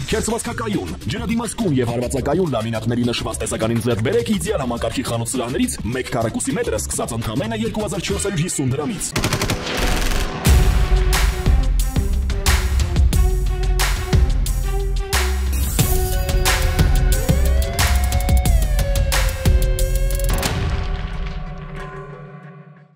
Քերծվածքակայուն, ջրադիմացկուն եւ հարվածակայուն լամինատների նշված տեսականին ձեռք բերեք իդեալ համակարգի խանութ սրահներից 1 քառակուսի մետրը սկսած ընդամենը 2450 դրամից։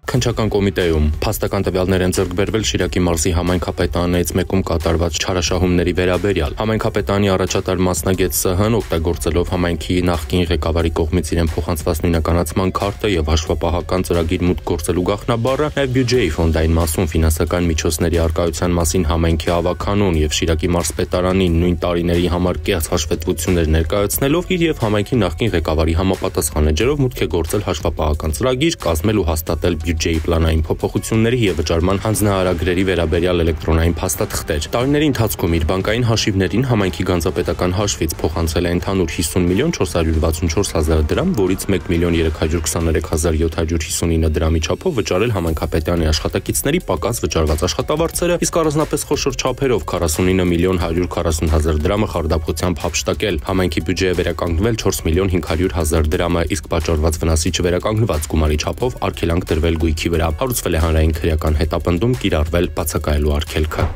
Քննչական կոմիտեում փաստական տվյալներ են ձեռք բերվել Շիրակի մարզի համայնքապետարանից մեկում կատարված չարաշահումների վերաբերյալ։ Համայնքապետարանի առաջատար մասնագետ ՍՀ-ն օգտագործելով համայնքի նախկին ղեկավարի կողմից իրեն փոխանցված նույնականացման քարտը եւ հաշվապահական ծրագիր մուտք գործելու գաղտնաբառը, նաեւ բյուջեի ֆոնդային մասում ֆինանսական միջոցների արկայության մասին համայնքի ավականուն եւ Շիրակի մարզպետարանին նույն տարիների համար կեղծ հաշվետվություններ ներկայացնելով իր եւ համայնքի նախկին ղեկավարի համապատասխան էջերով մուտք է գործել հաշվապահական ծրագիր, կազմել ու հաստատել բյուջեի պլանային փոփոխությունների եւ վճարման հանձնարարագրերի վերաբերյալ էլեկտրոնային փաստաթղթեր։ Տարիների ընթացքում իր բանկային հաշիվներին համայնքի գանձապետական հաշվից փոխանցել է ընդհանուր 50 միլիոն 464 հազար դրամ, որից 1 միլիոն 323 հազար 759 դրամի չափով վճարել համայնքապետարանի աշխատակիցների պակաս վճարված աշխատավարձերը, իսկ առանձնապես խոշոր չափերով 49 միլիոն 140 հազար դրամը խարդափոխությամբ հափշտակել։ Համայնքի բյուջեը վերականգնվել 4 միլիոն 500 հազար դրամը, իսկ պատճառված վնասի չվերականգնված գումարի չափով արգելանք տրվել գույքի վրա, հարուցվել է հանրային քրեական հետապնդում, կիրառվել բացակայելու արգելքը։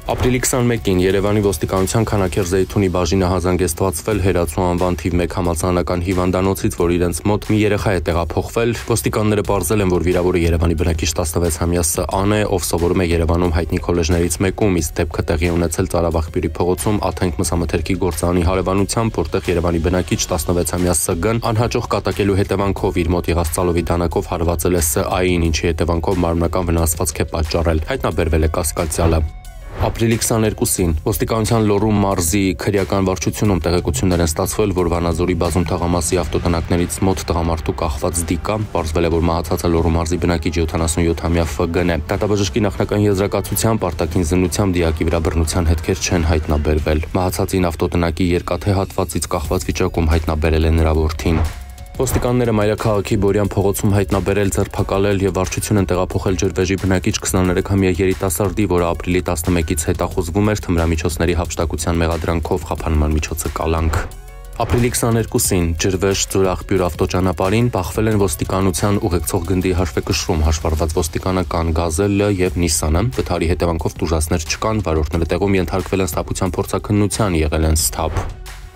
Ապրիլի 21-ին Երևանի ոստիկանության Քանաքեռ Զեյթունի բաժինը հազանգեստվածվել Հերացու անվան թիվ 1 համալսարանական հիվանդանոցից, որ իրենց մոտ մի երեխա է տեղափոխվել։ Ոստիկանները պարզել են, որ վիրավորը Երևանի բնակիչ 16-ամյա Ս.Ան է, ով սովորում է Երևանում հայտնի քոլեջներից մեկում, իսկ դեպքը տեղի ունեցել Ծարավաղբյուրի փողոցում Աթենք մսամթերքի գործարանի հարևանությամբ, որտեղ Երևանի բնակիչ 16-ամյա Ս.Գ-ն անհաջող կատակելու հետևանքով իր մոտ եղած ծալովի դանակով հարվածել է Ս.Ա.-ին, ինչի հետևանքով մարմնական վնասվածք է պատճառել։ Հայտնաբերվել է կասկածյալը։ Ապրիլի 22-ին ոստիկանության Լոռու մարզի քրեական վարչությունում տեղեկություններ են ստացվել, որ Վանաձորի բազում թաղամասի ավտոտնակներից մոտ տղամարդու կախված դիկա, պարզվել է, որ մահացածը Լոռու մարզի բնակիչ 77-ամյա Ֆ.Գ-ն է։ Դատաբժշկի նախնական եզրակացությամբ արտաքին զննությամբ դիակի վրա բռնության հետքեր չեն հայտնաբերվել։ Մահացածին ավտոտնակի երկաթե հատվածից կախված վիճակում հայտնաբերել է նրա որդին։ Ոստիկանները մայրաքաղաքի Բորյան փողոցում հայտնաբերել, ձերբակալել եւ վարչություն են տեղափոխել ջրվեժի բնակիչ 23-ամյա երիտասարդի, որը ապրիլի 11-ից հետախուզվում էր թմրամիջոցների հափշտակության մեղադրանքով, խափանման միջոցը կալանք։ Ապրիլի 22-ին ջրվեժ Ծորախբյուր ավտոճանապարհին բախվել են ոստիկանության ուղեկցող գնդի հաշվեկշռում հաշվառված ոստիկանական Գազելը եւ Նիսանը։ Վթարի հետևանքով տուժածներ չկան, վարորդները տեղում ենթարկվել են սթափության փորձաքննության, եղել են սթափ։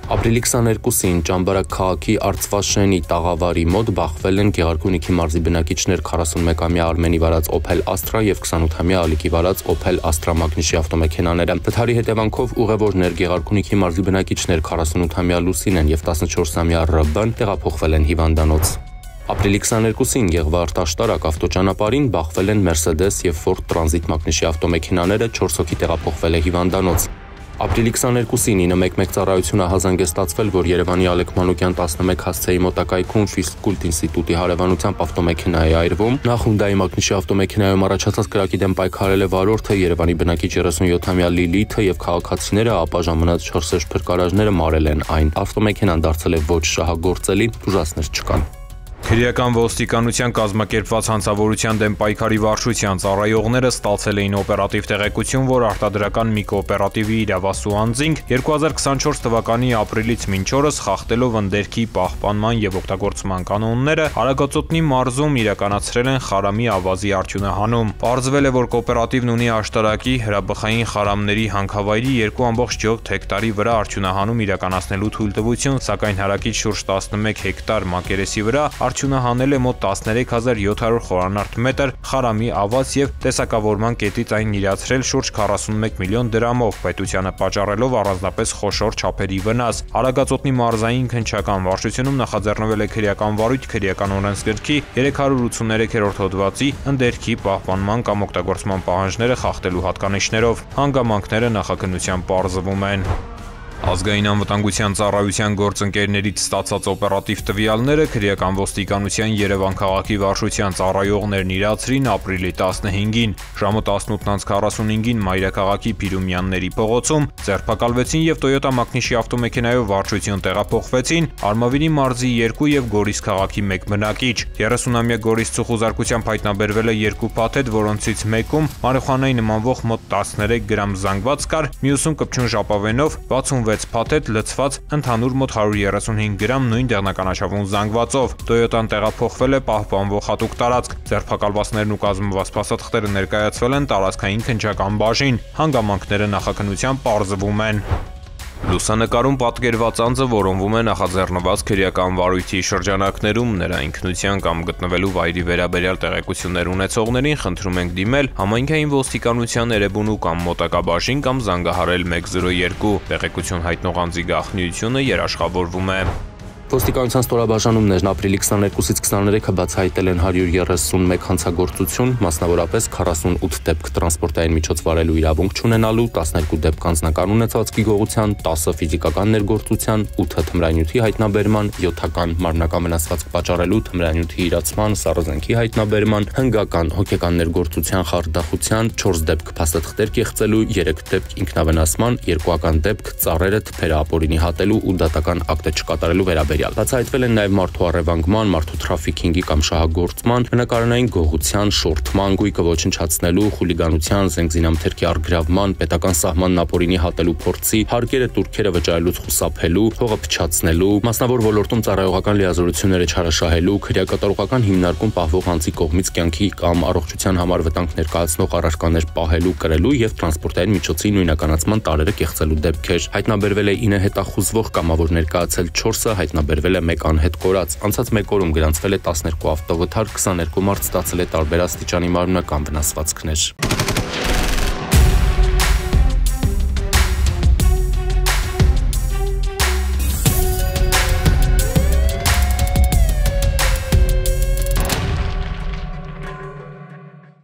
Ապրիլի 22-ին Ճամբարակ քաղաքի Արծվաշենի տաղավարի մոտ բախվել են Գեղարքունիքի մարզի բնակիչներ 41-ամյա Արմենի վարած Opel Astra եւ 28-ամյա Ալիկի վարած Opel Astra Magnus-ի ավտոմեքենաները։ Վթարի հետևանքով ուղևորներ Գեղարքունիքի մարզի բնակիչներ 48-ամյա Լուսինեն եւ 14-ամյա Ռ.Բ-ն տեղափոխվել են հիվանդանոց։ Ապրիլի 22-ին Եղվարդ աշտարակ ավտոճանապարհին բախվել են Mercedes եւ Ford Transit Magnus-ի ավտոմեքենաները, 4 հոգի տեղափոխվել է հիվանդանոց։ Ապրիլի 22-ին 911 ծառայությունը հազանգեստացվել, որ Երևանի Ալեք Մանուկյան 11 հասցեի մոտակայքում Ֆիզկուլտ ինստիտուտի հարևանությամբ ավտոմեքենա է այրվում։ Նախ Hyundai Magnus-ի ավտոմեքենայում առաջացած կրակի դեմ պայքարել է վարորդը, Երևանի բնակիչ 37-ամյա Լիլիթը եւ քաղաքացիները, ապա ժամանած 4 սերժ փրկարարները մարել են այն։ Ավտոմեքենան դարձել է ոչ շահագործելի, տուժածներ չկան։ Քրեական ոստիկանության կազմակերպված հանցավորության դեմ պայքարի վարչության ծառայողները ստացել էին օպերատիվ տեղեկություն, որ արտադրական մի կոոպերատիվի իրավասու անձինք 2024 թվականի ապրիլից մինչ օրս խախտելով ընդերքի պահպանման եւ օգտագործման կանոնները Արագածոտնի մարզում իրականացրել են խարամի ավազի արդյունահանում։ Պարզվել է, որ կոոպերատիվն ունի աշտարակի հրաբխային խարամների հանքավայրի 2.7 հեկտարի վրա արդյունահանում իրականացնելու թույլտվություն, սակայն հարակից շուրջ 11 հեկտար մակերեսի վրա արդյունահանել է մոտ 13700 խորանարդ մետր խարամի ավազ եւ տեսակավորման կետից այն իրացրել շուրջ 41 միլիոն դրամով, պետությանը պատճառելով առանձնապես խոշոր չափերի վնաս։ Արագածոտնի մարզային քննչական վարչությունում նախաձեռնվել է քրեական վարույթ քրեական օրենսգրքի 383-րդ հոդվածի ընդերքի պահպանման կամ օգտագործման պահանջները խախտելու հատկանիշներով։ Հանգամանքները նախաքննության պարզվում են։ Ազգային անվտանգության ծառայության գործընկերներից ստացած օպերատիվ տվյալները քրեական ոստիկանության Երևան քաղաքի վարչության ծառայողներն իրացրին ապրիլի 15-ին, ժամը 18:45-ին Մայրաքաղաքի Փիրումյանների փողոցում ձերբակալվեցին եւ Toyota Magnus-ի ավտոմեքենայով վարչություն տեղափոխվեցին Արմավիրի մարզի 2 եւ Գորիս քաղաքի 1 բնակիչ։ 30-ամյա Գորիս ցուխուզարկությամբ հայտնաբերվել է 2 փաթեթ, որոնցից մեկում մարիխուանայի նմանվող մոտ 13 գրամ զանգված կար, մյուսում կպչուն ժապավենով 66 6 փաթեթ լցված ընդհանուր մոտ 135 գրամ նույն դեղնականաչավուն զանգվածով։ Toyota-ն տեղափոխվել է պահպանվող հատուկ տարածք։ Ձերբակալվածներն ու կազմված փաստաթղթերը ներկայացվել են տարածքային քննչական բաժին։ Հանգամանքները նախաքննությամբ պարզվում են։ Լուսանկարում պատկերված անձը որոնվում է նախաձեռնված քրեական վարույթի շրջանակներում, նրա ինքնության կամ գտնվելու վայրի վերաբերյալ տեղեկություններ ունեցողներին խնդրում ենք դիմել համայնքային ոստիկանության Էրեբունու կամ մոտակա բաժին կամ զանգահարել 102, տեղեկություն հայտնող անձի գաղտնիությունը երաշխավորվում է։ Ոստիկանության ստորաբաժանումներն ապրիլի 22-ից 23-ը բացահայտել են 131 հանցագործություն, մասնավորապես 48 դեպք տրանսպորտային միջոց վարելու իրավունք չունենալու, 12 դեպք անձնական ունեցվածքի գողության, 10 ֆիզիկական ներգործության, 8 թմրանյութի հայտնաբերման, 7-ական մարմնական վնասվածք պատճառելու, թմրանյութի իրացման, սառնզենքի հայտնաբերման, հնգական հոգեկան ներգործության խարդախության, 4 դեպք փաստաթղթեր կեղծելու, 3 դեպք ինքնավնասման, 2-ական դեպք ծառերը թփերը ապօրինի հատելու ու դատական ակտը չկատարելու վերաբերյալ։ Բացահայտվել են նաև մարդու առևանգման, մարդու թրաֆիքինգի կամ շահագործման, բնակարանային գողության, շորթման, գույքը ոչնչացնելու, խուլիգանության, զենգզինամթերքի առգրավման, պետական սահմանն ապօրինի հատելու փորձի, հարկերը տուրքերը վճարելուց խուսափելու, փողը փչացնելու, մասնավոր ոլորտում ծառայողական լիազորությունները չարաշահելու, քրեակատարողական հիմնարկում պահվող անձի կողմից կյանքի կամ առողջության համար վտանգ ներկայացնող առարկաներ պահելու, կրելու եւ տրանսպորտային միջոցի նույնականացման տարրերը կեղծելու դեպքեր։ Հայտնաբերվել է 9 հետախուզվող կամավոր ներկայացել 4-ը, հայտնաբերվել է 1 անհետ կորած։ Անցած 1 օրում գրանցվել է 12 ավտովթար, 22 մարդ ստացել է տարբեր աստիճանի մարմնական վնասվածքներ։